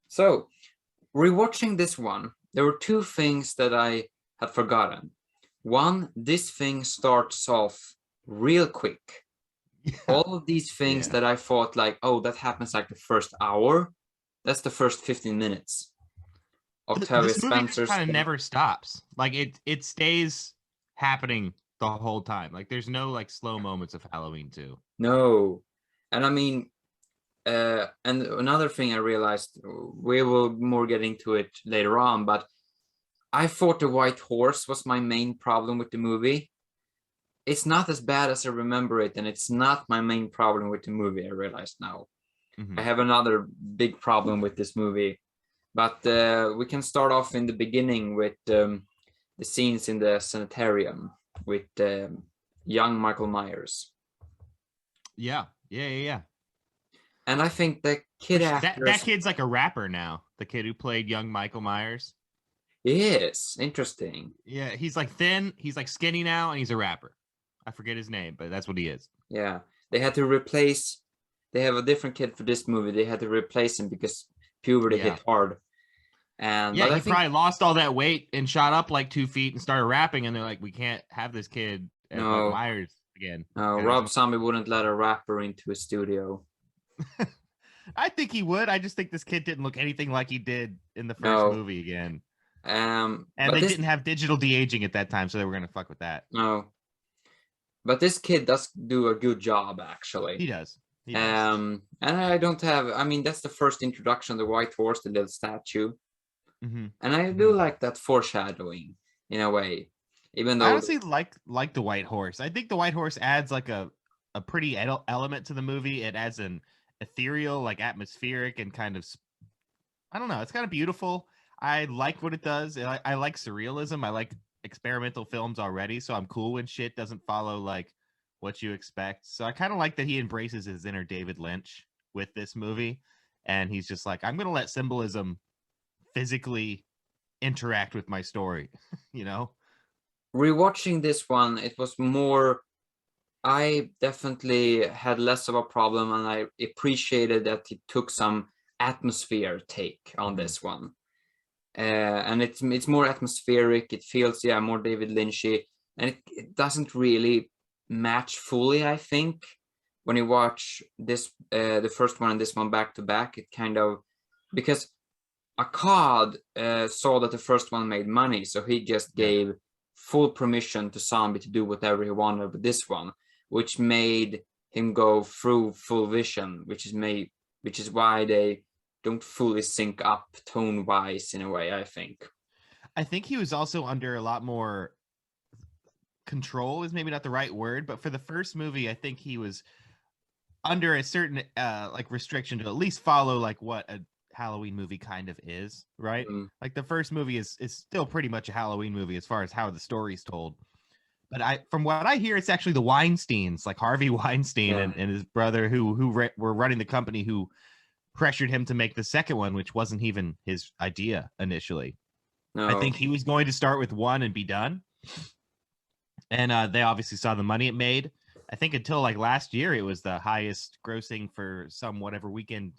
So, rewatching this one, there were two things that I had forgotten. One, this thing starts off real quick. Yeah. All of these things that I thought like, oh, that happens like the first hour. That's the first 15 minutes. Octavia This movie just Spencer's kind of never stops. Like it stays happening the whole time. Like there's no like slow moments of Halloween 2. No. And I mean, and another thing I realized, we will more get into it later on, but I thought the white horse was my main problem with the movie. It's not as bad as I remember it, and it's not my main problem with the movie, I realize now. Mm-hmm. I have another big problem with this movie, but we can start off in the beginning with the scenes in the sanitarium with young Michael Myers. Yeah. And I think the kid actor... That kid's like a rapper now. The kid who played young Michael Myers. Yes, interesting. Yeah, he's like thin, he's like skinny now, and he's a rapper. I forget his name, but that's what he is. Yeah, they had to replace... They have a different kid for this movie. They had to replace him because puberty hit hard. And yeah, he probably lost all that weight and shot up like 2 feet and started rapping, and they're like, we can't have this kid as Michael Myers again. No, Rob Zombie wouldn't let a rapper into a studio. I think he would. I just think this kid didn't look anything like he did in the first movie again. And they didn't have digital de-aging at that time, so they were going to fuck with that. No. But this kid does do a good job, actually. He does. And I don't have... I mean, that's the first introduction, the white horse, the little statue. Mm-hmm. And I do like that foreshadowing, in a way. Even though... I honestly like the white horse. I think the white horse adds like a pretty element to the movie. It adds an ethereal, like atmospheric and kind of... I don't know. It's kind of beautiful. I like what it does. I like surrealism. I like experimental films already, so I'm cool when shit doesn't follow like what you expect. So I kind of like that he embraces his inner David Lynch with this movie, and he's just like, I'm gonna let symbolism physically interact with my story. You know, rewatching this one, it was more... I definitely had less of a problem, and I appreciated that he took some atmosphere take on this one. And it's more atmospheric. It feels more David Lynchy, and it doesn't really match fully, I think. When you watch this the first one and this one back to back, it kind of... because Akkad saw that the first one made money, so he just gave full permission to Zombie to do whatever he wanted with this one, which made him go through full vision, which is why they don't fully sync up tone-wise, in a way, I think. I think he was also under a lot more control, is maybe not the right word, but for the first movie, I think he was under a certain like restriction to at least follow like what a Halloween movie kind of is, right? Like the first movie is still pretty much a Halloween movie as far as how the story's told. But from what I hear, it's actually the Weinsteins, like Harvey Weinstein and his brother who were running the company, who pressured him to make the second one, which wasn't even his idea initially. No. I think he was going to start with one and be done. And they obviously saw the money it made. I think until like last year, it was the highest grossing for whichever weekend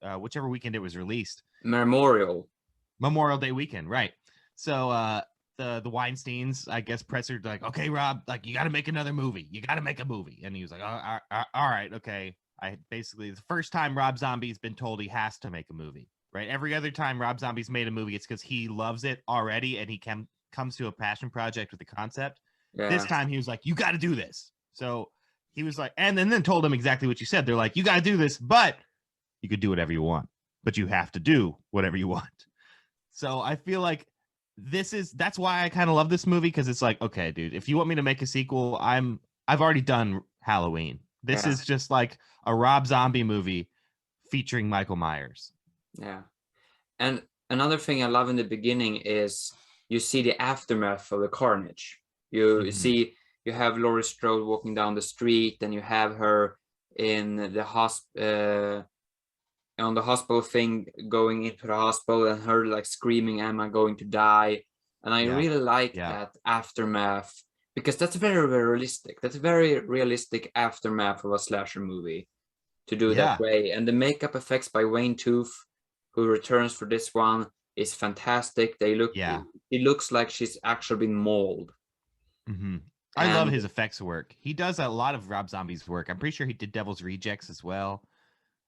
it was released. Memorial Day weekend, right? So the Weinsteins, I guess, pressured like, okay, Rob, like you got to make another movie. You got to make a movie. And he was like, all right, okay. The first time Rob Zombie's been told he has to make a movie, right? Every other time Rob Zombie's made a movie, it's because he loves it already and he comes to a passion project with the concept. Yeah. This time he was like, you got to do this. So he was like, and then told him exactly what you said. They're like, you got to do this, but you could do whatever you want, but you have to do whatever you want. So I feel like that's why I kind of love this movie, because it's like, okay, dude, if you want me to make a sequel, I've already done Halloween. This is just like a Rob Zombie movie featuring Michael Myers. Yeah. And another thing I love in the beginning is you see the aftermath of the carnage. You see, you have Laurie Strode walking down the street, and you have her in the on the hospital thing, going into the hospital, and her like screaming, "Am I going to die?" And I really like that aftermath, because that's very realistic. That's a very realistic aftermath of a slasher movie. to do that Yeah. way. And the makeup effects by Wayne Tooth, who returns for this one, is fantastic. Yeah. It looks like she's actually been mauled. Hmm. I love And his effects work. He does a lot of Rob Zombie's work. I'm pretty sure he did Devil's Rejects as well.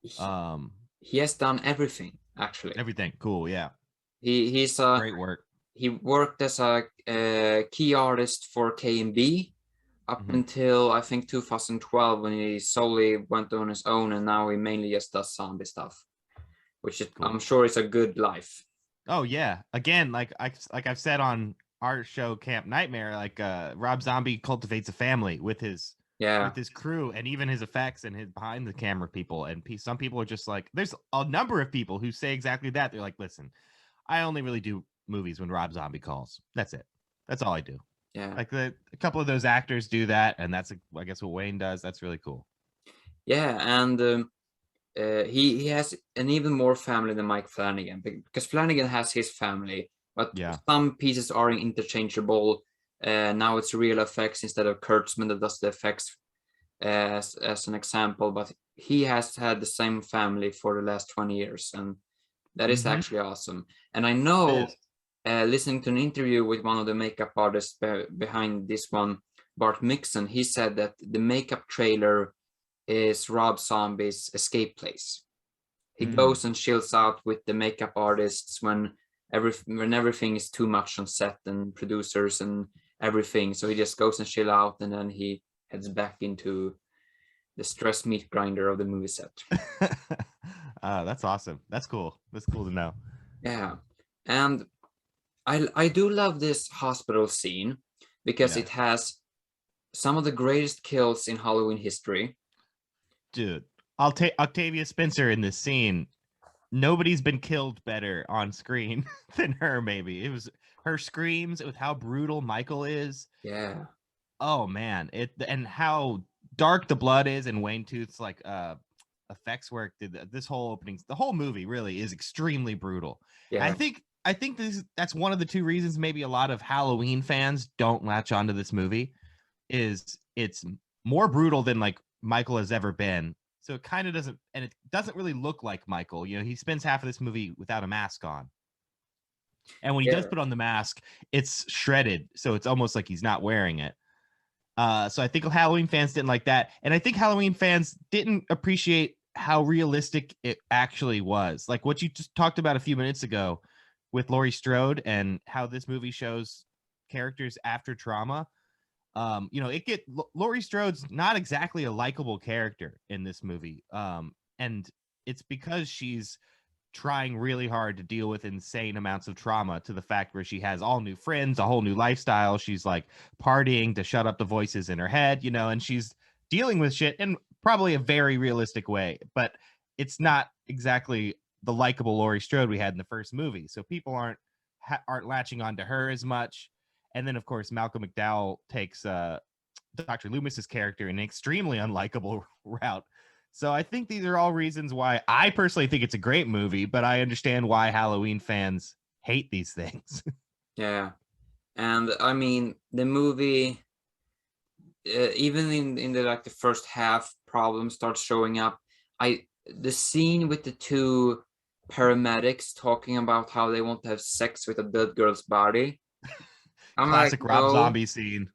he, Um, he has done everything, actually. Everything. Cool. Yeah. He's a Great work. he worked as a key artist for K&B up Hmm. until I think 2012 when he solely went on his own, and now he mainly just does zombie stuff, which is, Cool. I'm sure is a good life. Oh yeah. Again, I've said on our show Camp Nightmare, like Rob Zombie cultivates a family Yeah, with his crew and even his effects and his behind the camera people. And some people are just like, there's a number of people who say exactly that. They're like, listen, I only really do movies when Rob Zombie calls. That's it. That's all I do. yeah, Like a couple of those actors do that, and that's I guess what Wayne does. That's really cool. yeah, and he has an even more family than Mike Flanagan, because Flanagan has his family, but Yeah. some pieces are interchangeable. Now it's real effects instead of Kurtzman that does the effects, as an example, but he has had the same family for the last 20 years, and that is Mm-hmm. actually awesome. And I It know, is. listening to an interview with one of the makeup artists behind this one, Bart Mixon, he said that the makeup trailer is Rob Zombie's escape place. He Mm. goes and chills out with the makeup artists when everything is too much on set and producers and everything. So he just goes and chill out, and then he heads back into the stress meat grinder of the movie set. That's awesome. That's cool. That's cool to know. Yeah, and I do love this hospital scene because Yeah. it has some of the greatest kills in Halloween history. Dude, I'll take Octavia Spencer in this scene. Nobody's been killed better on screen than her, maybe. It was her screams with how brutal Michael is. Yeah, Oh man. And how dark the blood is, and Wayne Tooth's like effects work did this whole opening, the whole movie really is extremely brutal. yeah, I think that's one of the two reasons maybe a lot of Halloween fans don't latch onto this movie is it's more brutal than like Michael has ever been. So it kind of doesn't, and it doesn't really look like Michael. You know, he spends half of this movie without a mask on. And when he does yeah, put on the mask, it's shredded. So it's almost like he's not wearing it. So I think Halloween fans didn't like that. And I think Halloween fans didn't appreciate how realistic it actually was. Like what you just talked about a few minutes ago with Laurie Strode and how this movie shows characters after trauma. You know, Laurie Strode's not exactly a likable character in this movie. And it's because she's trying really hard to deal with insane amounts of trauma to the fact where she has all new friends, a whole new lifestyle. She's like partying to shut up the voices in her head, you know, and she's dealing with shit in probably a very realistic way, but it's not exactly the likable Laurie Strode we had in the first movie. So people aren't latching onto her as much. And then of course Malcolm McDowell takes Dr. Loomis's character in an extremely unlikable route. So I think these are all reasons why I personally think it's a great movie, but I understand why Halloween fans hate these things. yeah. And I mean, the movie, even in the like the first half, problem starts showing up. The scene with the two paramedics talking about how they want to have sex with a dead girl's body. I'm like, Classic Rob no, Zombie scene.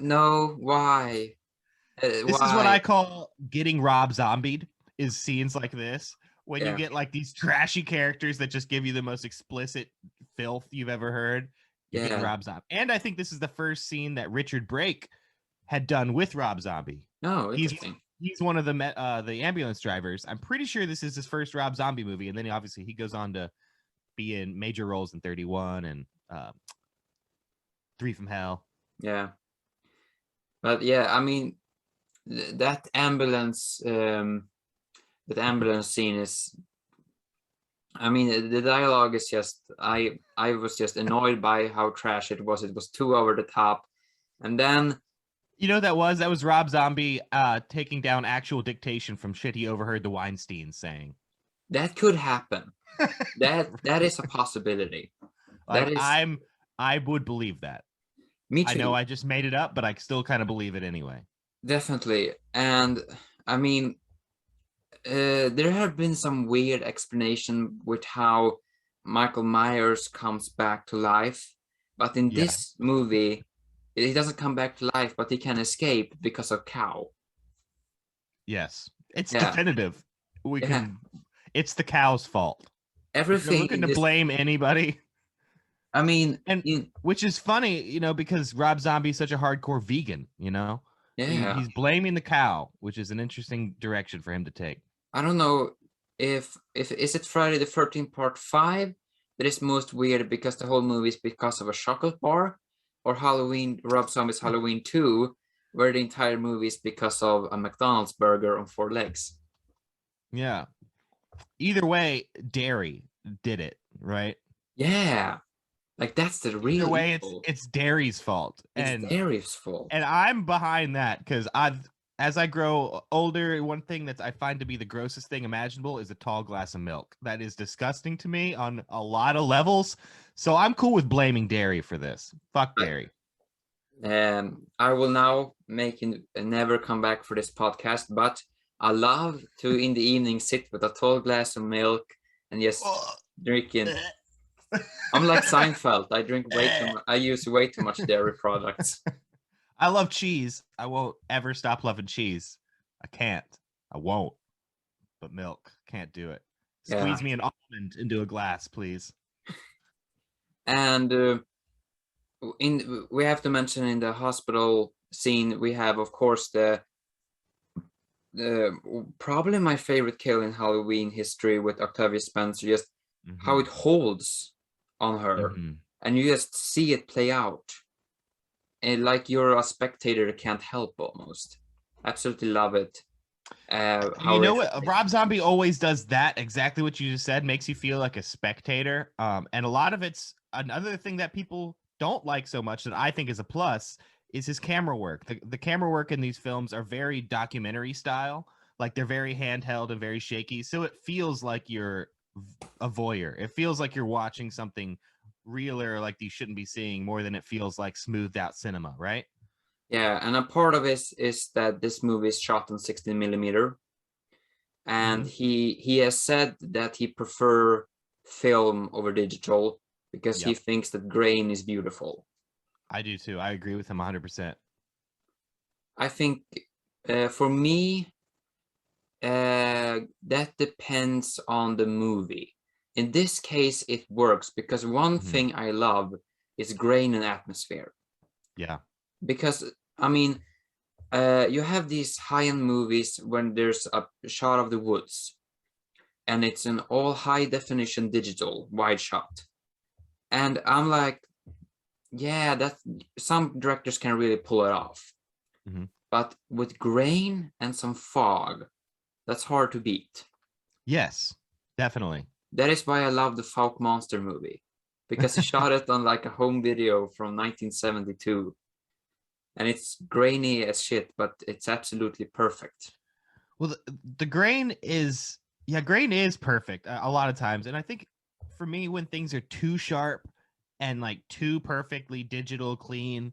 no, why? This is what I Why? call getting Rob Zombied, is scenes like this when you Yeah, get like these trashy characters that just give you the most explicit filth you've ever heard. You're getting yeah. Rob Zombie. And I think this is the first scene that Richard Brake had done with Rob Zombie. No, He's interesting. he's one of the ambulance drivers. I'm pretty sure this is his first Rob Zombie movie, and then obviously he goes on to be in major roles in 31 and Three from Hell. Yeah, but yeah, I mean, that ambulance scene is, I mean, the dialogue is just, I was just annoyed by how trash it was. It was too over the top. And then You know that was Rob Zombie taking down actual dictation from shit he overheard the Weinstein saying. that could happen. That is a possibility. That Like is, I would believe that. me I know too, I just made it up, but I still kind of believe it anyway. definitely. And I mean, there have been some weird explanation with how Michael Myers comes back to life, but in Yeah. this movie, he doesn't come back to life, but he can escape because of cow. Yes. It's Yeah, definitive. We yeah. can. It's the cow's fault. If you're Everything looking in to this, blame anybody, I mean, and in, which is funny, because Rob Zombie's such a hardcore vegan, yeah. he's blaming the cow, which is an interesting direction for him to take. I don't know if is it Friday the 13th part 5 that is most weird because the whole movie is because of a chocolate bar, or Halloween Rob Zombie's Halloween 2 where the entire movie is because of a McDonald's burger on 4 legs. Yeah. Either way, dairy did it, right? Yeah, like that's the Either real way, evil. it's dairy's fault, It's and Darius' fault. I'm behind that because as I grow older, one thing that I find to be the grossest thing imaginable is a tall glass of milk. That is disgusting to me on a lot of levels. So I'm cool with blaming dairy for this. Fuck I, dairy. I will now never come back for this podcast, but I love to in the evening sit with a tall glass of milk and just drinking. I'm like Seinfeld. I drink way too much. I use way too much dairy products. I love cheese. I won't ever stop loving cheese. I can't. I won't. But milk, can't do it. Yeah, Squeeze me an almond into a glass, please. and we have to mention in the hospital scene we have, of course, the probably my favorite kill in Halloween history with Octavia Spencer. Just how it holds on her, and you just see it play out, and like you're a spectator, can't help almost. Absolutely love it. You know what? Rob Zombie always does that. Exactly what you just said makes you feel like a spectator. And a lot of it's another thing that people don't like so much that I think is a plus is his camera work. The camera work in these films are very documentary style. Like they're very handheld and very shaky. So it feels like you're a voyeur. It feels like you're watching something realer, like you shouldn't be seeing, more than it feels like smoothed out cinema, right? Yeah, and a part of it is that this movie is shot on 16 millimeter, and he has said that he prefer film over digital because he Yep. thinks that grain is beautiful. I do too. I agree with him 100%. I think for me, that depends on the movie. In this case, it works because one thing I love is grain and atmosphere. Yeah. Because I mean, you have these high-end movies when there's a shot of the woods, and it's an all high definition digital wide shot, and I'm like, yeah, that some directors can really pull it off. But with grain and some fog, that's hard to beat. Yes, definitely. That is why I love the Falk Monster movie, because he shot it on like a home video from 1972, and it's grainy as shit, but it's absolutely perfect. Well, the grain is, grain is perfect a lot of times. And I think for me, when things are too sharp and like too perfectly digital clean,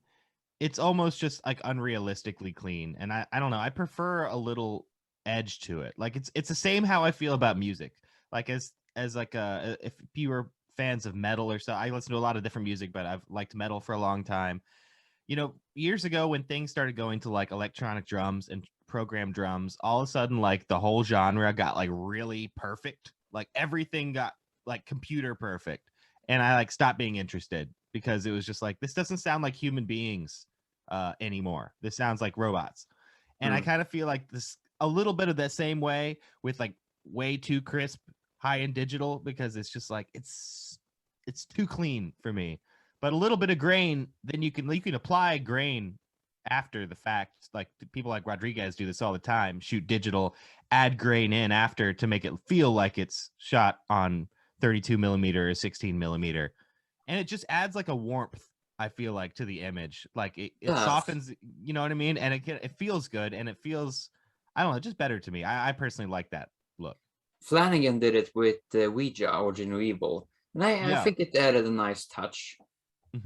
it's almost just like unrealistically clean. And I don't know, I prefer a little edge to it. Like it's the same how I feel about music. Like as like if you were fans of metal or so, I listen to a lot of different music, but I've liked metal for a long time. Years ago when things started going to like electronic drums and programmed drums, all of a sudden like the whole genre got like really perfect. Like everything got like computer perfect. And I like stopped being interested because it was just like, this doesn't sound like human beings anymore. This sounds like robots. And I kind of feel like this a little bit of that same way with like way too crisp high-end digital, because it's just like it's too clean for me. But a little bit of grain, then you can apply grain after the fact. Like people like Rodriguez do this all the time, shoot digital, add grain in after to make it feel like it's shot on 32 millimeter or 16 millimeter. And it just adds like a warmth, I feel like, to the image. Like it softens, you know what I mean? And it feels good, and it feels, I don't know, just better to me. I personally like that look. Flanagan did it with Ouija, Origin of Evil, and I think it added a nice touch.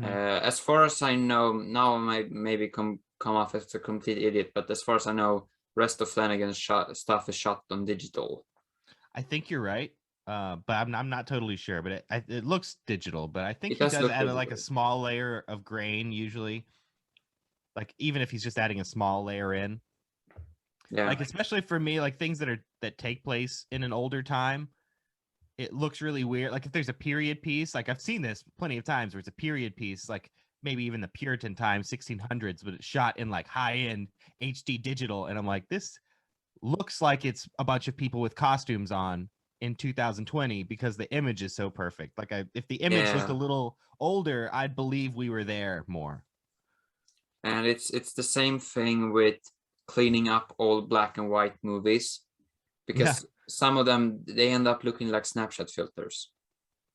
As far as I know, now I might maybe come off as a complete idiot, but as far as I know, rest of Flanagan's stuff is shot on digital. I think you're right, but I'm not totally sure. But it looks digital. But I think It he does does look add like a digital. small layer of grain usually. Like even if he's just adding a small layer in, Yeah, like especially for me, like things that take place in an older time, it looks really weird. Like if there's a period piece, like I've seen this plenty of times where it's a period piece, like maybe even the Puritan time, 1600s, but it's shot in like high end HD digital, and I'm like, this looks like it's a bunch of people with costumes on in 2020 because the image is so perfect. Like if the image looked a yeah, little older, I'd believe we were there more. and it's the same thing with cleaning up old black and white movies, Yeah. because some of them they end up looking like Snapchat filters.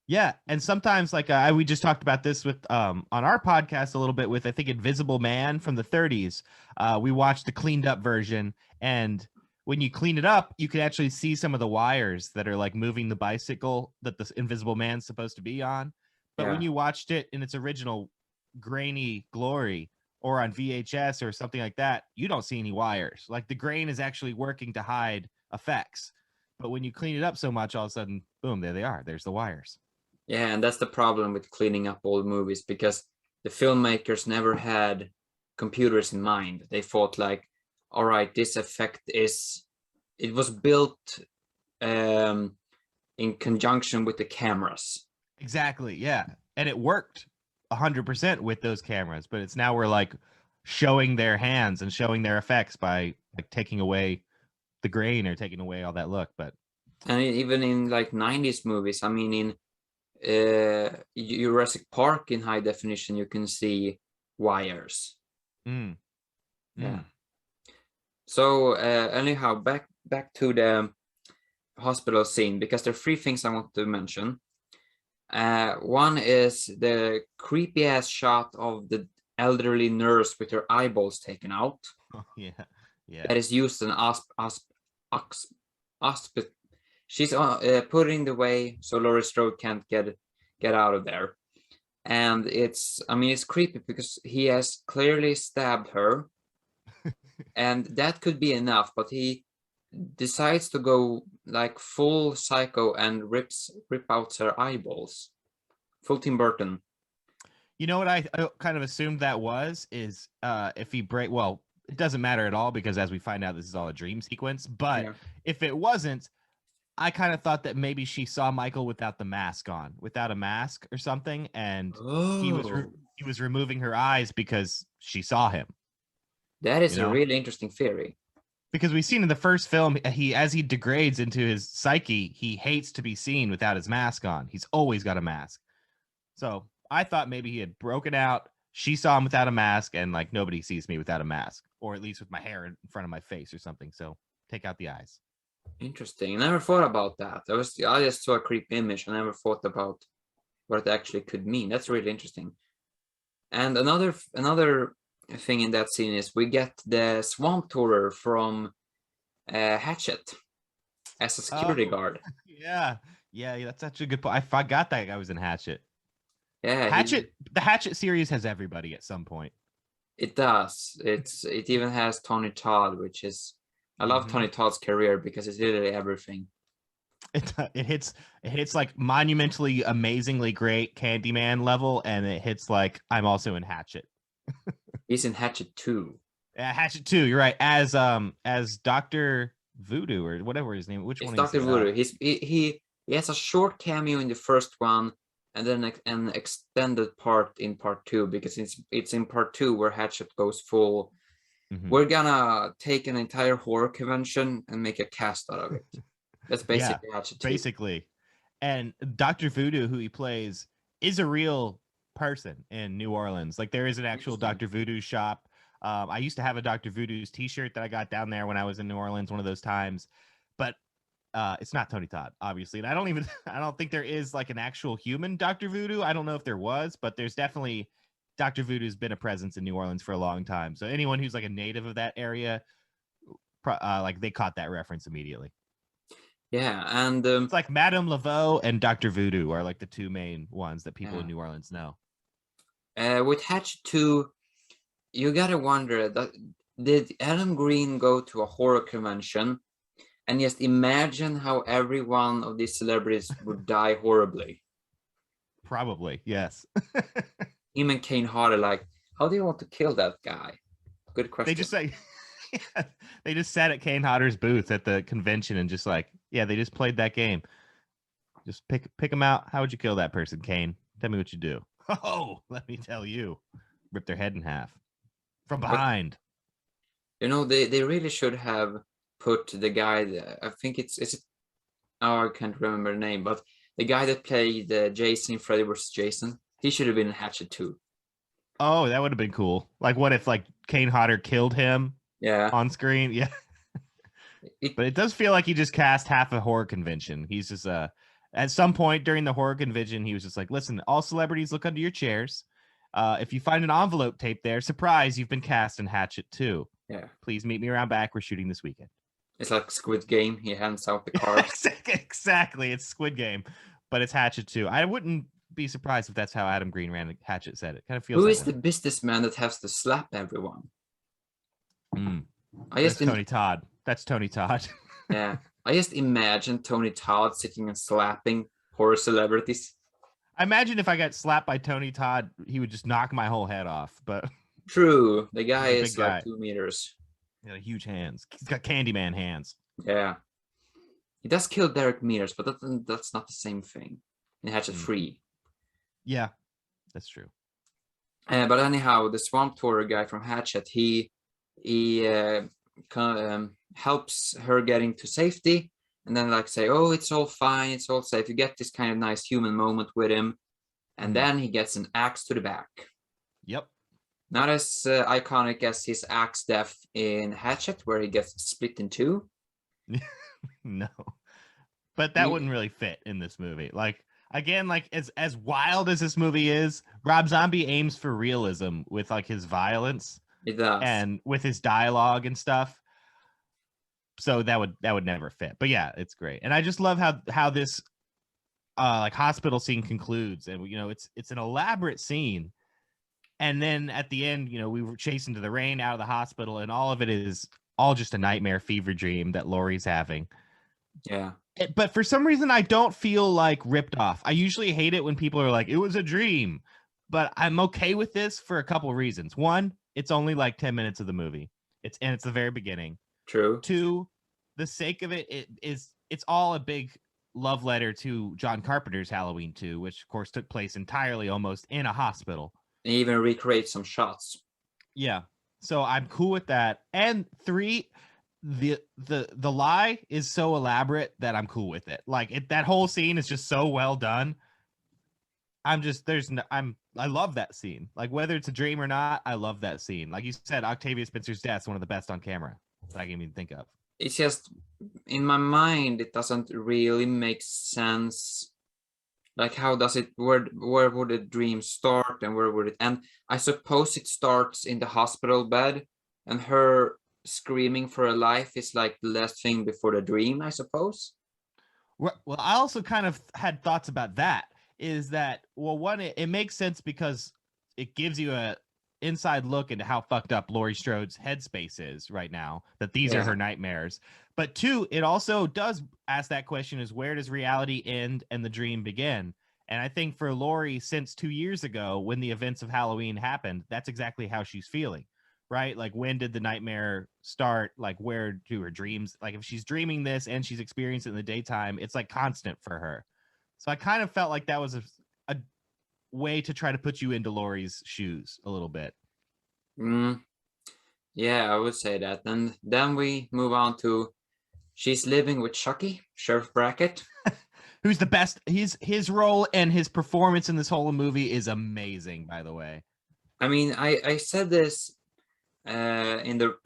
Yeah, and sometimes like we just talked about this with on our podcast a little bit with I think Invisible Man from the 30s. We watched the cleaned up version, and when you clean it up, you can actually see some of the wires that are like moving the bicycle that the Invisible Man's supposed to be on. But when Yeah, you watched it in its original grainy glory or on VHS or something like that, you don't see any wires. Like the grain is actually working to hide effects. But when you clean it up so much, all of a sudden, boom, there they are. There's the wires. yeah, and that's the problem with cleaning up old movies, because the filmmakers never had computers in mind. They thought like, all right, this effect is, it was built um, in conjunction with the cameras. Exactly. Yeah. And it worked 100% with those cameras, but it's now we're like showing their hands and showing their effects by like taking away the grain or taking away all that look. But And even in like 90s movies, I mean, in Jurassic Park in high definition, you can see wires. mm, Yeah. mm. So anyhow, back to the hospital scene, because there are three things I want to mention. One is the creepy ass shot of the elderly nurse with her eyeballs taken out. Oh, yeah. Yeah. That is used in asp. She's putting the way so Laurie Strode can't get out of there, and I mean, it's creepy because he has clearly stabbed her, and that could be enough, but he decides to go like full psycho and rip out her eyeballs. Full Tim Burton. You know what I kind of assumed that was is if he well, it doesn't matter at all because as we find out, this is all a dream sequence. But Yeah. if it wasn't, I kind of thought that maybe she saw Michael without the mask on, without a mask or something, and Oh, he was removing her eyes because she saw him. that is You a know, really interesting theory. because we've seen in the first film, he as he degrades into his psyche, he hates to be seen without his mask on. He's always got a mask. So I thought maybe he had broken out. She saw him without a mask, and like nobody sees me without a mask, or at least with my hair in front of my face or something. So take out the eyes. Interesting. I never thought about that. I just saw a creepy image. I never thought about what it actually could mean. That's really interesting. And another thing in that scene is we get the swamp tourer from Hatchet as a security Oh, guard. yeah, yeah, that's such a good point. I forgot that guy was in Hatchet. Yeah, The Hatchet series has everybody at some point. it does. It even has Tony Todd, which is, I love Mm-hmm. Tony Todd's career because it's literally everything. It hits like monumentally, amazingly great Candyman level, and it hits like I'm also in Hatchet. He's in Hatchet 2. Hatchet 2, you're right. As Dr. Voodoo or whatever his name. Which It's one is Dr. he? Voodoo. He has a short cameo in the first one, and then an extended part in part 2, because it's in part 2 where Hatchet goes full. Mhm. We're gonna take an entire horror convention and make a cast out of it. That's Yeah, basically Hatchet 2. basically. And Dr. Voodoo, who he plays, is a real person in New Orleans. Like there is an actual Interesting. Dr. Voodoo shop. I used to have a Dr. Voodoo's T-shirt that I got down there when I was in New Orleans, one of those times. But it's not Tony Todd, obviously, and I don't think there is like an actual human Dr. Voodoo. I don't know if there was, but there's definitely Dr. Voodoo's been a presence in New Orleans for a long time. So anyone who's like a native of that area, like they caught that reference immediately. Yeah, and It's like Madame Laveau and Dr. Voodoo are like the two main ones that people yeah. in New Orleans know. With Hatchet 2, you gotta wonder that did Adam Green go to a horror convention and just imagine how every one of these celebrities would die horribly? Probably, yes. Him and Kane Hodder, like, how do you want to kill that guy? Good question. They just say, yeah, they just sat at Kane Hodder's booth at the convention and just like, yeah, they just played that game. Just pick them out. How would you kill that person, Kane? Tell me what you do. Oh, let me tell you. Rip their head in half from behind. But, they really should have put the guy. I think it's oh, I can't remember the name, but the guy that played Jason, Freddy vs. Jason, he should have been in Hatchet too. Oh, that would have been cool. Like, what if like Kane Hodder killed him? Yeah, on screen. Yeah, but it does feel like he just cast half a horror convention. He's just at some point during the horror convention, he was just like, "Listen, all celebrities, look under your chairs. If you find an envelope tape there, surprise, you've been cast in Hatchet too. Yeah, please meet me around back. We're shooting this weekend." It's like Squid Game. He hands out the cards. Exactly. It's Squid Game, but it's Hatchet too. I wouldn't be surprised if that's how Adam Green ran Hatchet said it. Kind of feels. Who like is the businessman that has to slap everyone? That's Tony Todd. That's Tony Todd. Yeah, I just imagine Tony Todd sitting and slapping horror celebrities. I imagine if I got slapped by Tony Todd, he would just knock my whole head off. But true, the guy is like 2 meters. Yeah, huge hands. He's got Candyman hands. Yeah, he does kill Derek Mears, but that's not the same thing in Hatchet 3. Yeah, that's true. But anyhow, the Swamp Tour guy from Hatchet, he helps her getting to safety, and then like say, oh, it's all fine, it's all safe. You get this kind of nice human moment with him, and then he gets an axe to the back. Yep. Not as iconic as his axe death in Hatchet, where he gets split in two. No, but that wouldn't really fit in this movie. Like, again, like as wild as this movie is, Rob Zombie aims for realism with like his violence. It does. And with his dialogue and stuff. So that would never fit. But yeah, it's great. And I just love how this like hospital scene concludes. And it's an elaborate scene. And then at the end, we were chasing to the rain out of the hospital, and all of it is all just a nightmare fever dream that Laurie's having. Yeah. But for some reason, I don't feel like ripped off. I usually hate it when people are like, it was a dream. But I'm okay with this for a couple reasons. One, it's only like 10 minutes of the movie. It's the very beginning. True. Two, the sake of it's all a big love letter to John Carpenter's Halloween 2, which of course took place entirely almost in a hospital. And even recreate some shots. Yeah. So I'm cool with that. And three, the lie is so elaborate that I'm cool with it. Like that whole scene is just so well done. I love that scene. Like, whether it's a dream or not, I love that scene. Like you said, Octavia Spencer's death is one of the best on camera that I can even think of. It's just, in my mind, it doesn't really make sense. Like, how does it, where would the dream start and where would it end? I suppose it starts in the hospital bed, and her screaming for her life is like the last thing before the dream, I suppose. Well, I also kind of had thoughts about that. Is that, well, one, it makes sense because it gives you a inside look into how fucked up Laurie Strode's headspace is right now, that these are her nightmares. But two, it also does ask that question, is where does reality end and the dream begin? And I think for Laurie, since 2 years ago, when the events of Halloween happened, that's exactly how she's feeling, right? Like, when did the nightmare start? Like, where do her dreams, like if she's dreaming this and she's experiencing it in the daytime, it's like constant for her. So I kind of felt like that was a way to try to put you into Laurie's shoes a little bit. Yeah, I would say that. And then we move on to she's living with Chucky, Sheriff Brackett. Who's the best. His role and his performance in this whole movie is amazing, by the way. I mean, I said this in the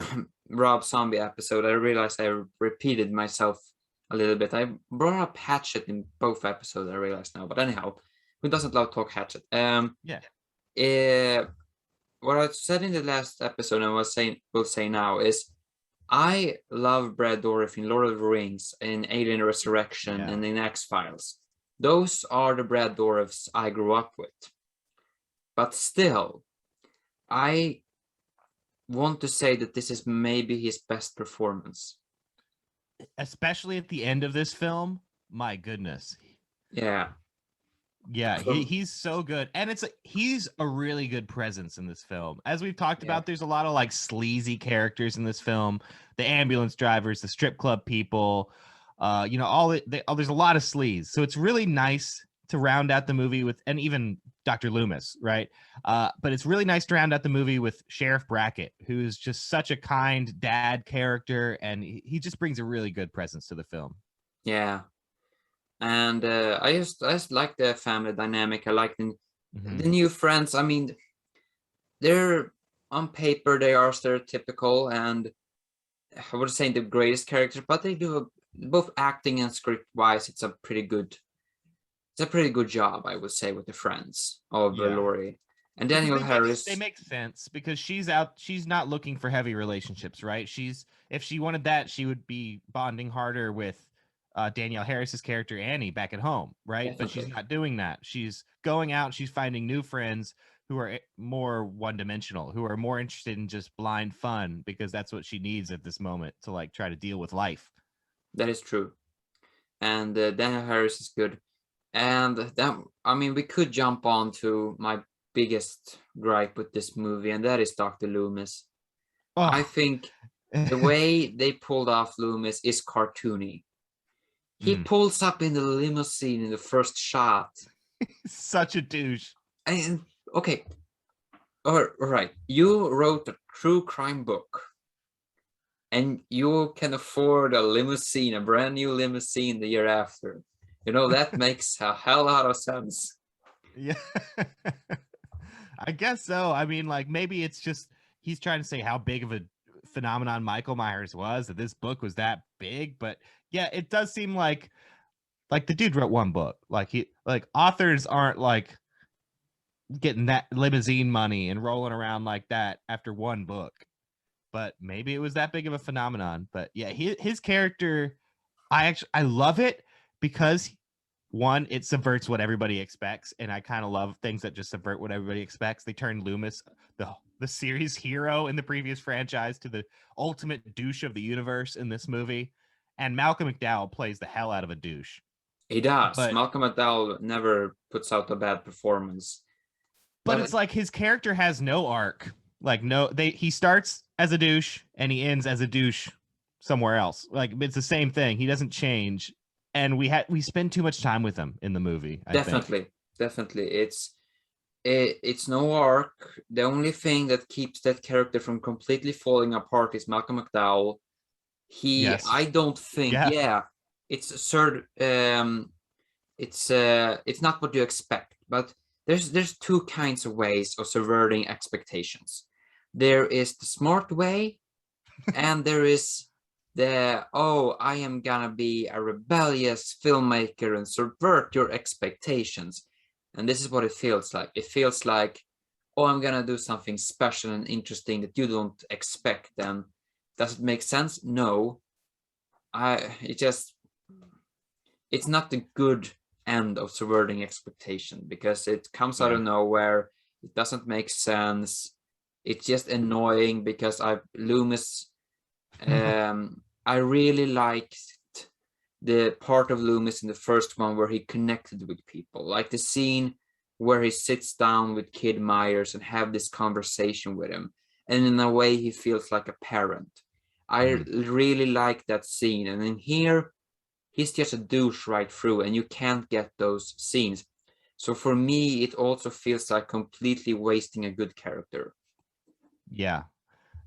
Rob Zombie episode. I realized I repeated myself a little bit. I brought up Hatchet in both episodes, I realize now. But anyhow, who doesn't love talk Hatchet? What I said in the last episode and will say now is I love Brad Dourif in Lord of the Rings, in Alien Resurrection, and in X-Files. Those are the Brad Dourifs I grew up with. But still, I want to say that this is maybe his best performance. Especially at the end of this film. My goodness. Yeah. Yeah, From, he's so good, and he's a really good presence in this film. As we've talked yeah. about, there's a lot of like sleazy characters in this film: the ambulance drivers, the strip club people, there's a lot of sleaze. So it's really nice to round out the movie with, and even Dr. Loomis, right? But it's really nice to round out the movie with Sheriff Brackett, who's just such a kind dad character, and he just brings a really good presence to the film. Yeah. And I just like the family dynamic. I like Mm-hmm. the new friends. I mean, they're on paper they are stereotypical, and I would say the greatest characters, but they do both acting and script wise. It's a pretty good job, I would say, with the friends of Yeah. Laurie and Because Daniel they Harris. make sense because she's not looking for heavy relationships, right? She's if she wanted that, she would be bonding harder with Danielle Harris's character Annie back at home, right? But she's Definitely, not doing that. She's going out, she's finding new friends who are more one-dimensional, who are more interested in just blind fun because that's what she needs at this moment to like try to deal with life. that is true. And Daniel Harris is good. And that, I mean, we could jump on to my biggest gripe with this movie, and that is Dr. Loomis. I Oh. think the way they pulled off Loomis is cartoony. He Mm. pulls up in the limousine in the first shot. Such a douche. And okay, all right, you wrote a true crime book, and you can afford a limousine, a brand new limousine the year after. That makes a hell lot of sense. Yeah. I guess so. I mean, like maybe it's just he's trying to say how big of a phenomenon Michael Myers was, that this book was that big. But yeah, it does seem like the dude wrote one book. Like authors aren't like getting that limousine money and rolling around like that after one book. But maybe it was that big of a phenomenon. But yeah, his character, I love it because one, it subverts what everybody expects, and I kind of love things that just subvert what everybody expects. They turned Loomis, the series hero in the previous franchise, to the ultimate douche of the universe in this movie, and Malcolm McDowell plays the hell out of a douche. He does. But Malcolm McDowell never puts out a bad performance. but But it's like his character has no arc. Like he starts as a douche and he ends as a douche somewhere else. Like it's the same thing. He doesn't change, and we spend too much time with him in the movie, I think. definitely, it's no arc. The only thing that keeps that character from completely falling apart is Malcolm McDowell. Yes. I don't think, Yeah. yeah, it's absurd. It's not what you expect, but there's two kinds of ways of subverting expectations. There is the smart way, and there is I am gonna be a rebellious filmmaker and subvert your expectations. And this is what it feels like. It feels like, oh, I'm gonna do something special and interesting that you don't expect. And does it make sense? No. It's not the good end of subverting expectation, because it comes out Yeah. of nowhere. It doesn't make sense. It's just annoying because Loomis. I really liked the part of Loomis in the first one where he connected with people, like the scene where he sits down with Kid Myers and have this conversation with him, and in a way he feels like a parent. I really like that scene, and in here he's just a douche right through, and you can't get those scenes. So for me, it also feels like completely wasting a good character. Yeah.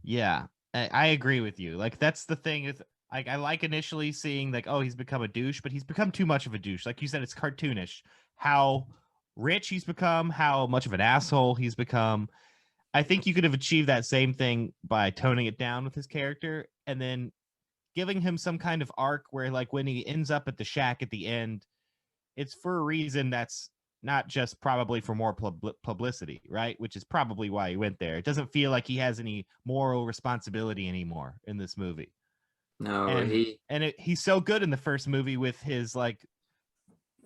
Yeah. I agree with you. Like that's the thing is I like initially seeing like, oh, he's become a douche, but he's become too much of a douche. Like you said, it's cartoonish how rich he's become, how much of an asshole he's become. I think you could have achieved that same thing by toning it down with his character and then giving him some kind of arc where like when he ends up at the shack at the end, it's for a reason that's not just probably for more publicity, right? Which is probably why he went there. It doesn't feel like he has any moral responsibility anymore in this movie. No, And he's so good in the first movie with his like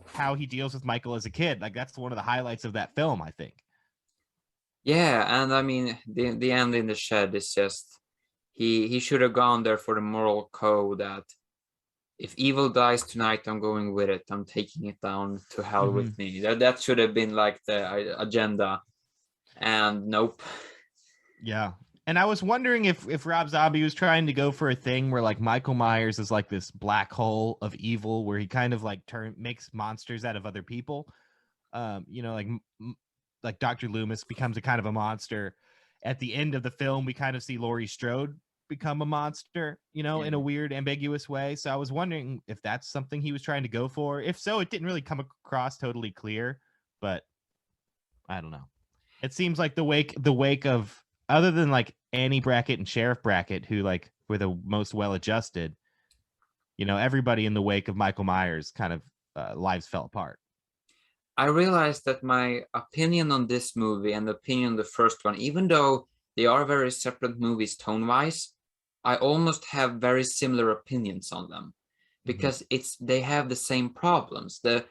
how he deals with Michael as a kid. Like that's one of the highlights of that film, I think. Yeah, and I mean the end in the shed is just he should have gone there for the moral code that if evil dies tonight, I'm going with it. I'm taking it down to hell with me. That should have been like the agenda. And nope. Yeah. And I was wondering if Rob Zombie was trying to go for a thing where like Michael Myers is like this black hole of evil where he kind of like makes monsters out of other people. You know, like Dr. Loomis becomes a kind of a monster. At the end of the film, we kind of see Laurie Strode become a monster, you know, in a weird, ambiguous way. So I was wondering if that's something he was trying to go for. If so, it didn't really come across totally clear, but I don't know. It seems like the wake of, other than like Annie Brackett and Sheriff Brackett, who like were the most well adjusted, you know, everybody in the wake of Michael Myers kind of lives fell apart. I realized that my opinion on this movie and the opinion on the first one, even though they are very separate movies tone-wise, I almost have very similar opinions on them because they have the same problems. The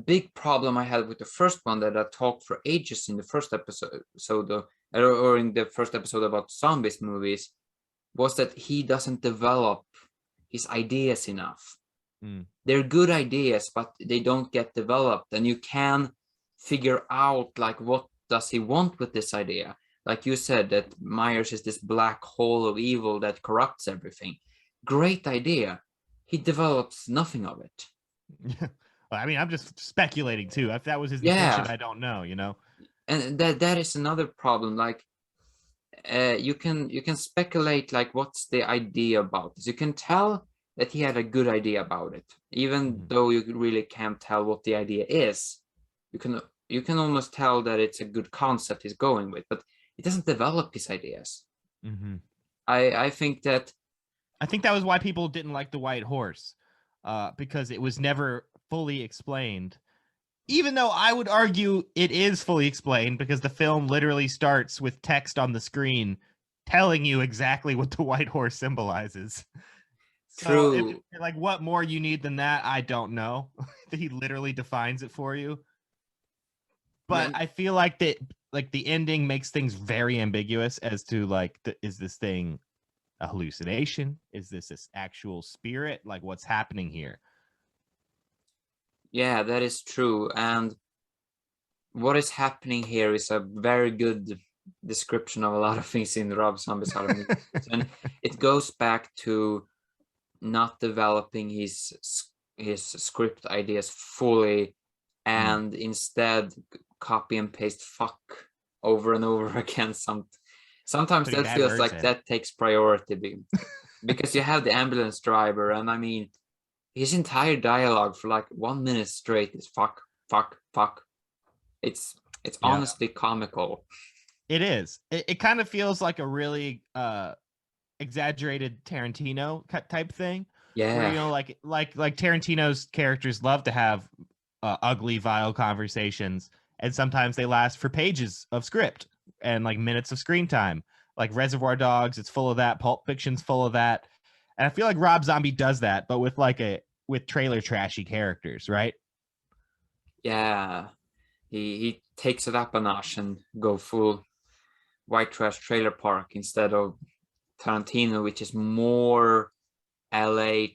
big problem I had with the first one that I talked for ages in the first episode, or in the first episode about zombies movies, was that he doesn't develop his ideas enough. They're good ideas, but they don't get developed, and you can figure out like what does he want with this idea. Like you said, that Myers is this black hole of evil that corrupts everything. Great idea. He develops nothing of it. Well, I mean, I'm just speculating too. If that was his intention, Yeah, I don't know, you know. and that is another problem. Like you can speculate like what's the idea about this. You can tell that he had a good idea about it, even though you really can't tell what the idea is. You can almost tell that it's a good concept he's going with, but he doesn't develop his ideas. I think that I think that was why people didn't like the White Horse, because it was never fully explained. Even though I would argue it is fully explained because the film literally starts with text on the screen telling you exactly what the White Horse symbolizes. So, true. like, what more you need than that, I don't know. He literally defines it for you. But I feel like that, like, the ending makes things very ambiguous as to like, is this thing a hallucination? Is this actual spirit? Like, what's happening here? Yeah, that is true. And what is happening here is a very good description of a lot of things in Rob Zombie's Halloween. And it goes back to not developing his script ideas fully, and instead copy and paste fuck over and over again. Sometimes Putting that bad feels words like in. that takes priority because you have the ambulance driver, and I mean his entire dialogue for like 1 minute straight is fuck, fuck, fuck. It's Yeah. honestly comical. It is. It kind of feels like a really exaggerated Tarantino type thing, where, you Yeah, know, like Tarantino's characters love to have ugly, vile conversations, and sometimes they last for pages of script and like minutes of screen time. Like Reservoir Dogs, it's full of that. Pulp Fiction's full of that, and I feel like Rob Zombie does that, but with trailer trashy characters, right? yeah. He takes it up a notch and go full white trash trailer park instead of Tarantino, which is more LA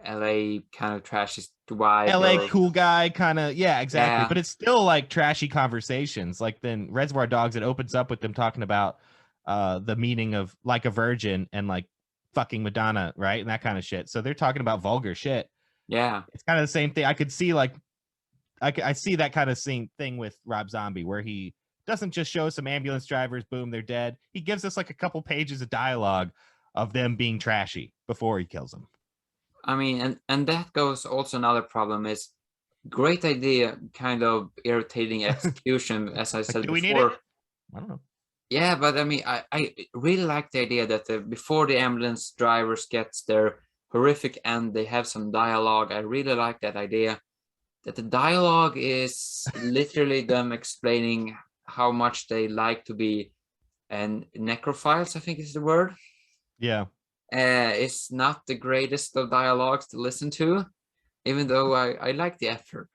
kind of trashy vibe. LA Or cool guy kind of, yeah, exactly. yeah, But it's still like trashy conversations. Like then Reservoir Dogs, it opens up with them talking about the meaning of like a virgin and like fucking Madonna, right? And that kind of shit. So they're talking about vulgar shit. yeah. It's kind of the same thing. I could see like I see that kind of same thing with Rob Zombie, where he doesn't just show some ambulance drivers, boom, they're dead. He gives us like a couple pages of dialogue of them being trashy before he kills them. I mean, and that goes also another problem is great idea, kind of irritating execution, as I Like, said do we need it? before. I don't know. Yeah, but I mean, I really like the idea that before the ambulance drivers gets their horrific end, they have some dialogue. I really like that idea. That the dialogue is literally them explaining how much they like to be and necrophiles, I think is the word. Yeah. It's not the greatest of dialogues to listen to, even though I like the effort.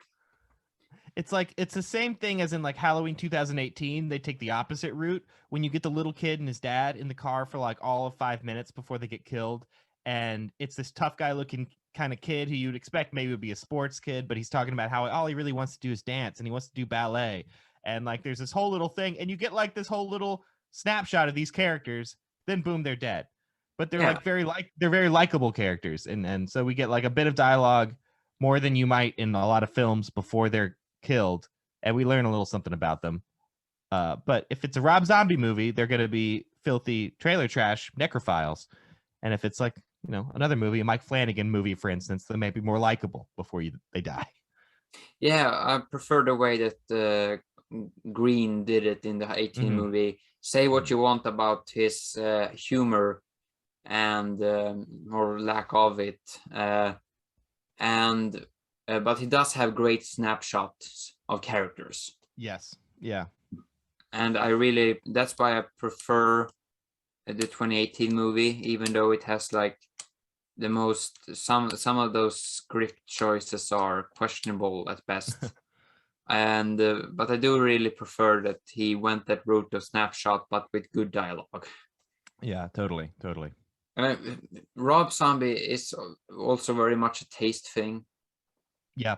it's the same thing as in like Halloween 2018. They take the opposite route when you get the little kid and his dad in the car for like all of 5 minutes before they get killed. And it's this tough guy looking kind of kid who you'd expect maybe would be a sports kid, but he's talking about how all he really wants to do is dance and he wants to do ballet. And like there's this whole little thing, and you get like this whole little snapshot of these characters, then boom, they're dead. But they're Yeah. like they're very likable characters. And so we get like a bit of dialogue more than you might in a lot of films before they're killed, and we learn a little something about them. But if it's a Rob Zombie movie, they're going to be filthy trailer trash necrophiles. And if it's like, another movie, a Mike Flanagan movie, for instance, they may be more likable before they die. Yeah, I prefer the way that Green did it in the 18 Mhm. movie. Say what you want about his humor and or lack of it, and but he does have great snapshots of characters. Yes. Yeah. And that's why I prefer the 2018 movie, even though it has like the most some of those script choices are questionable at best. And but I do really prefer that he went that route of snapshot, but with good dialogue. Yeah, totally. Rob Zombie is also very much a taste thing. Yeah.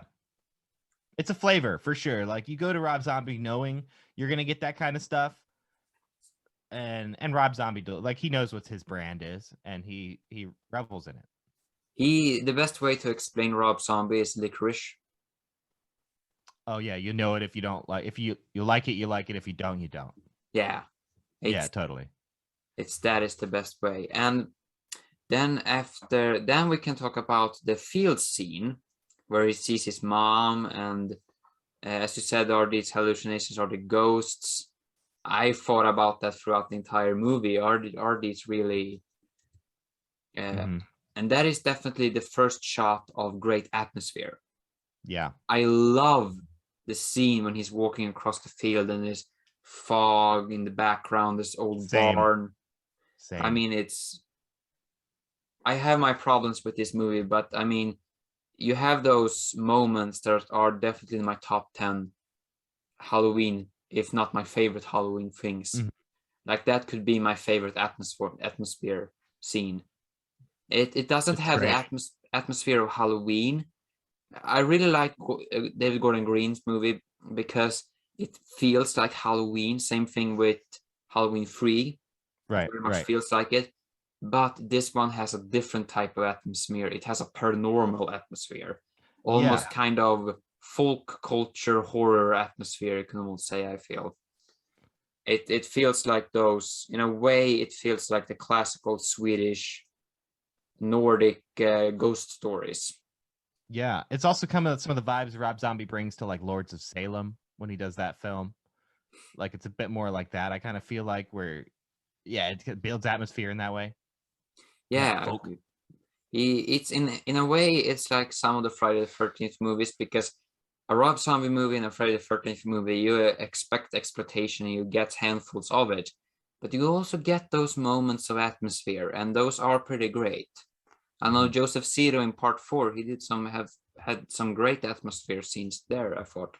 It's a flavor for sure. Like you go to Rob Zombie knowing you're going to get that kind of stuff. And Rob Zombie, like he knows what his brand is, and he revels in it. The best way to explain Rob Zombie is licorice. Oh yeah, you know it if you don't like. If you like it, you like it. If you don't, you don't. Yeah, Yeah, totally. That is the best way. And then we can talk about the field scene where he sees his mom, and as you said, are these hallucinations, are the ghosts? I thought about that throughout the entire movie. Are these really? Mhm. And that is definitely the first shot of great atmosphere. Yeah. I love the scene when he's walking across the field and there's fog in the background, this old barn. Same. I mean, I have my problems with this movie, but I mean, you have those moments that are definitely in my top 10 Halloween, if not my favorite Halloween things. Mhm. Like that could be my favorite atmosphere scene. It doesn't have the atmosphere of Halloween. I really like David Gordon Green's movie because it feels like Halloween. Same thing with Halloween 3. Right. It very much Right. feels like it. But this one has a different type of atmosphere. It has a paranormal atmosphere, almost kind of folk culture horror atmosphere. You can almost say. I feel it feels like those, in a way. It feels like the classical Swedish Nordic ghost stories. Yeah, it's also some of the vibes Rob Zombie brings to like Lords of Salem when he does that film. Like it's a bit more like that. I kind of feel like it builds atmosphere in that way. Yeah, folk. it's in a way it's like some of the Friday the 13th movies, because a Rob Zombie movie and a Friday the 13th movie, you expect exploitation and you get handfuls of it, but you also get those moments of atmosphere, and those are pretty great. I know Joseph Zito in part 4, he had some great atmosphere scenes there, I thought.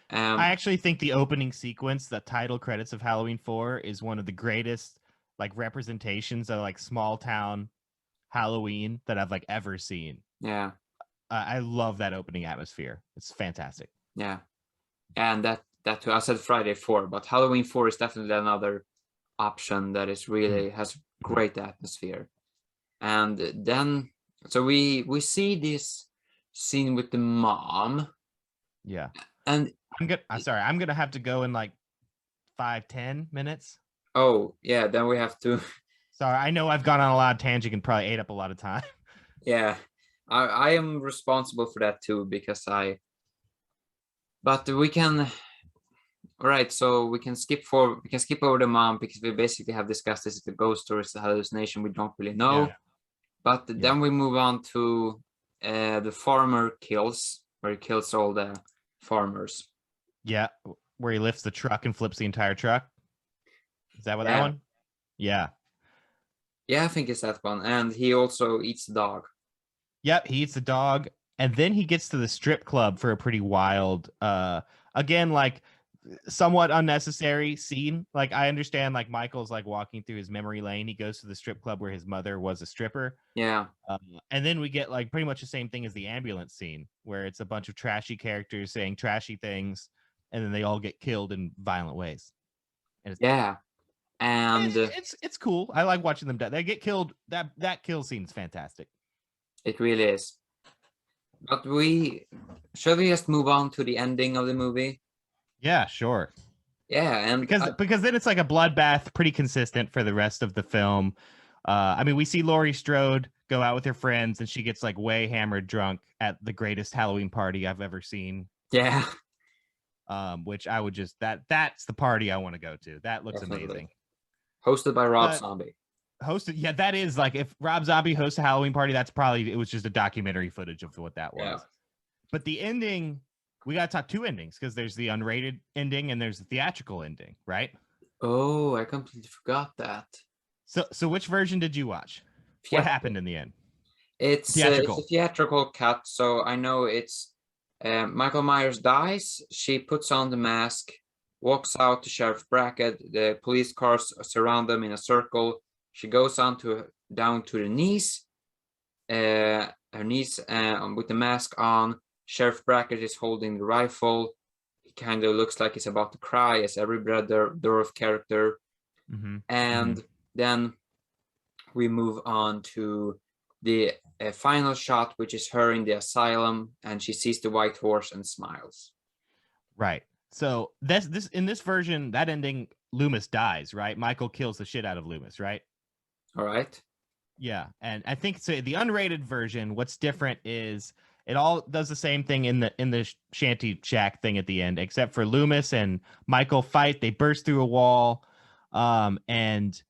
I actually think the opening sequence, the title credits of Halloween 4, is one of the greatest like representations of like small town Halloween that I've like ever seen. Yeah. I love that opening atmosphere. It's fantastic. Yeah. And that too, I said Friday 4, but Halloween 4 is definitely another option that is really has great atmosphere. And then so we see this scene with the mom. Yeah. And I'm gonna have to go in like 5-10 minutes. Oh yeah, then we have to. Sorry, I know I've gone on a lot of tangent and probably ate up a lot of time. Yeah, I am responsible for that too, because but we can. All right, so we can skip over the mom, because we basically have discussed this is the ghost or it's the hallucination. We don't really know. Yeah. But then we move on to the farmer kills, where he kills all the farmers. Yeah, where he lifts the truck and flips the entire truck. Is that what that one? Yeah. Yeah, I think it's that one. And he also eats the dog. Yep, he eats the dog. and then he gets to the strip club for a pretty wild, again, like somewhat unnecessary scene. Like I understand, like Michael's like walking through his memory lane. He goes to the strip club where his mother was a stripper. Yeah. And then we get like pretty much the same thing as the ambulance scene, where it's a bunch of trashy characters saying trashy things, and then they all get killed in violent ways. And Yeah. And it's cool. I like watching them die. They get killed. That kill scene is fantastic. it really is. But should we just move on to the ending of the movie? Yeah, sure. Yeah, and Because then it's like a bloodbath, pretty consistent for the rest of the film. I mean, we see Laurie Strode go out with her friends, and she gets like way hammered drunk at the greatest Halloween party I've ever seen. yeah, Which I would just that's the party I want to go to. That looks definitely. amazing. Hosted by Rob Zombie. Hosted, yeah, that is like if Rob Zombie hosts a Halloween party, that's probably it was just a documentary footage of what that was. Yeah. But the ending, we got to talk two endings because there's the unrated ending and there's the theatrical ending, right? Oh, I completely forgot that. So which version did you watch? What happened in the end? It's a theatrical cut, so I know it's Michael Myers dies. She puts on the mask, walks out to Sheriff Brackett. The police cars surround them in a circle. She goes down to the knees, her knees with the mask on. Sheriff Brackett is holding the rifle. He kind of looks like he's about to cry, as every Brad Dourif character. And then we move on to the final shot, which is her in the asylum, and she sees the white horse and smiles. Right. So this in this version, that ending, Loomis dies, right? Michael kills the shit out of Loomis, right? All right. Yeah, and I think so. The unrated version, what's different is it all does the same thing in the shanty shack thing at the end, except for Loomis and Michael fight. They burst through a wall, and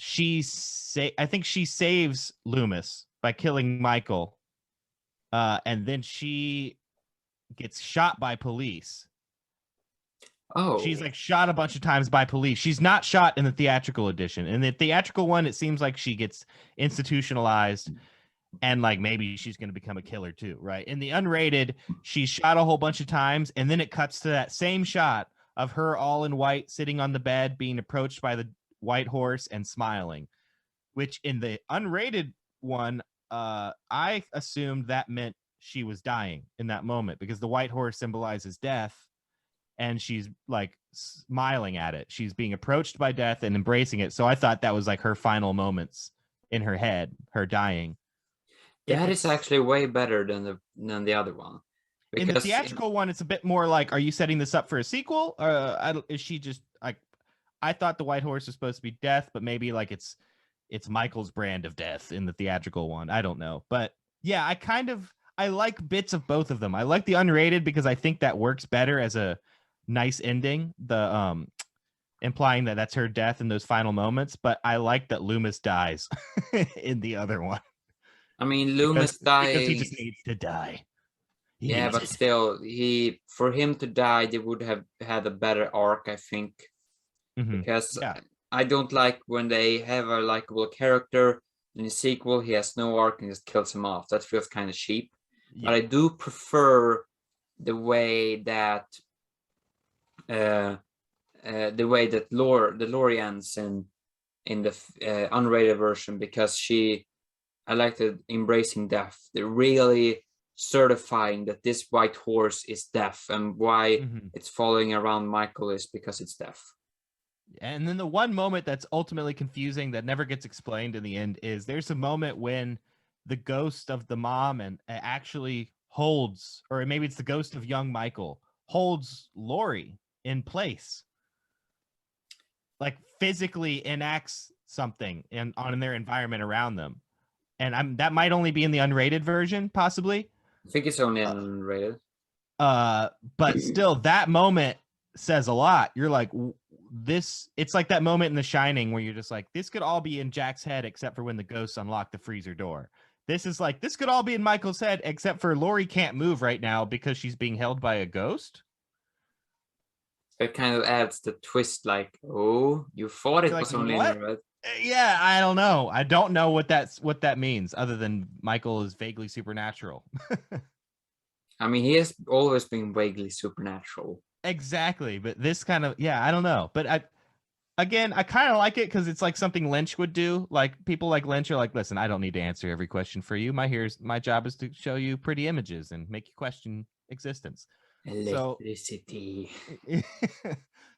I think she saves Loomis by killing Michael, and then she gets shot by police. Oh, she's like shot a bunch of times by police. She's not shot in the theatrical edition. In the theatrical one, it seems like she gets institutionalized and like maybe she's going to become a killer too, right? In the unrated, she's shot a whole bunch of times, and then it cuts to that same shot of her all in white sitting on the bed being approached by the white horse and smiling, which in the unrated one, I assumed that meant she was dying in that moment because the white horse symbolizes death. And she's like smiling at it. She's being approached by death and embracing it. So I thought that was like her final moments in her head, her dying. That is actually way better than the other one. In the theatrical one, it's a bit more like, are you setting this up for a sequel? Or is she just like, I thought the white horse was supposed to be death, but maybe like it's Michael's brand of death in the theatrical one. I don't know. But yeah, I like bits of both of them. I like the unrated because I think that works better as a nice ending, the implying that that's her death in those final moments, but I like that Loomis dies in the other one. I mean, Loomis dies because he just needs to die. But still, for him to die, they would have had a better arc, I think, because I don't like when they have a likable character in the sequel, he has no arc and just kills him off. That feels kind of cheap. But I do prefer the way that Laurie ends in the unrated version, because I like the embracing death. They're really certifying that this white horse is death, and why it's following around Michael is because it's death. And then the one moment that's ultimately confusing that never gets explained in the end is there's a moment when the ghost of the mom and actually holds, or maybe it's the ghost of young Michael, holds Laurie in place, like physically enacts something on their environment around them. And that might only be in the unrated version, possibly. I think it's only unrated. But still, that moment says a lot. You're like, it's like that moment in The Shining where you're just like, this could all be in Jack's head except for when the ghosts unlock the freezer door. This is like, this could all be in Michael's head except for Laurie can't move right now because she's being held by a ghost. It kind of adds the twist, like, oh, you thought it was only in red. Yeah, I don't know. I don't know what that means, other than Michael is vaguely supernatural. I mean, he has always been vaguely supernatural. Exactly, but this kind of, yeah, I don't know. But I kind of like it because it's like something Lynch would do. Like people like Lynch are like, listen, I don't need to answer every question for you. My job is to show you pretty images and make you question existence. So Electricity.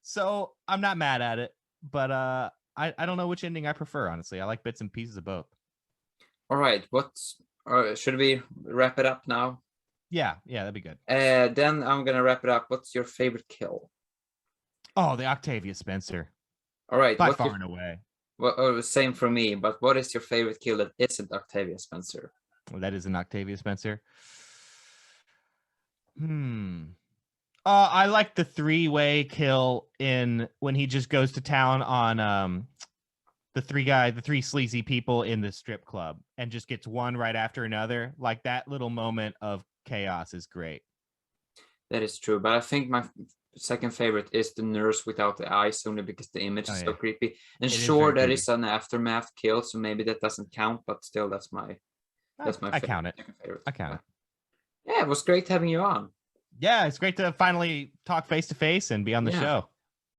so I'm not mad at it, but I don't know which ending I prefer, honestly. I like bits and pieces of both. All right, should we wrap it up now? Yeah, that'd be good. Then I'm gonna wrap it up. What's your favorite kill? Oh, the Octavia Spencer, All right, by far and away. same for me, but what is your favorite kill that isn't Octavia Spencer? Well, that is an Octavia Spencer. I like the 3-way kill in when he just goes to town on the three sleazy people in the strip club and just gets one right after another. Like that little moment of chaos is great. That is true, but I think my second favorite is the nurse without the eyes, only because the image is so creepy. And sure, that is an aftermath kill, so maybe that doesn't count, but still, that's my I count it. favorite. I count it. Yeah, it was great having you on. Yeah, it's great to finally talk face to face and be on the show.